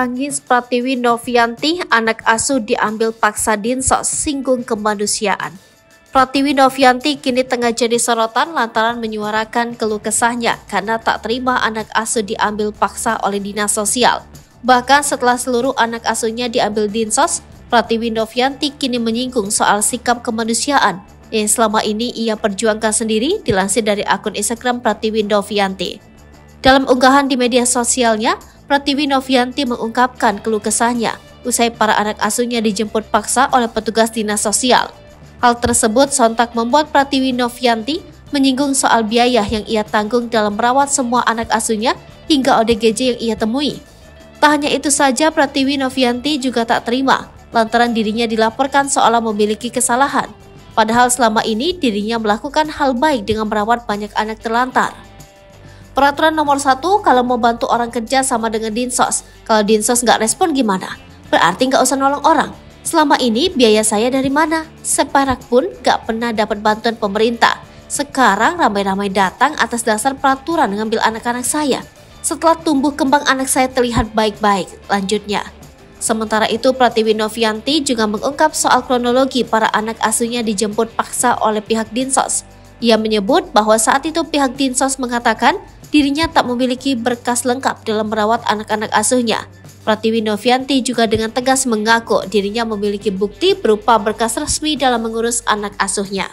tangis Pratiwi Novianti, anak asuh diambil paksa Dinsos, singgung kemanusiaan. Pratiwi Novianti kini tengah jadi sorotan lantaran menyuarakan keluh kesahnya karena tak terima anak asuh diambil paksa oleh dinas sosial. Bahkan setelah seluruh anak asuhnya diambil Dinsos, Pratiwi Novianti kini menyinggung soal sikap kemanusiaan yang selama ini ia perjuangkan sendiri, dilansir dari akun Instagram Pratiwi Novianti. Dalam unggahan di media sosialnya, Pratiwi Novianti mengungkapkan keluh kesahnya usai para anak asuhnya dijemput paksa oleh petugas dinas sosial. Hal tersebut sontak membuat Pratiwi Novianti menyinggung soal biaya yang ia tanggung dalam merawat semua anak asuhnya hingga ODGJ yang ia temui. Tak hanya itu saja, Pratiwi Novianti juga tak terima lantaran dirinya dilaporkan seolah memiliki kesalahan. Padahal selama ini dirinya melakukan hal baik dengan merawat banyak anak terlantar. Peraturan nomor 1, kalau mau bantu orang kerja sama dengan Dinsos. Kalau Dinsos nggak respon gimana? Berarti nggak usah nolong orang. Selama ini biaya saya dari mana? Seperak pun nggak pernah dapat bantuan pemerintah. Sekarang ramai-ramai datang atas dasar peraturan ngambil anak-anak saya. Setelah tumbuh kembang anak saya terlihat baik-baik, lanjutnya. Sementara itu, Pratiwi Novianti juga mengungkap soal kronologi para anak asuhnya dijemput paksa oleh pihak Dinsos. Ia menyebut bahwa saat itu pihak Dinsos mengatakan dirinya tak memiliki berkas lengkap dalam merawat anak-anak asuhnya. Pratiwi Novianti juga dengan tegas mengaku dirinya memiliki bukti berupa berkas resmi dalam mengurus anak asuhnya.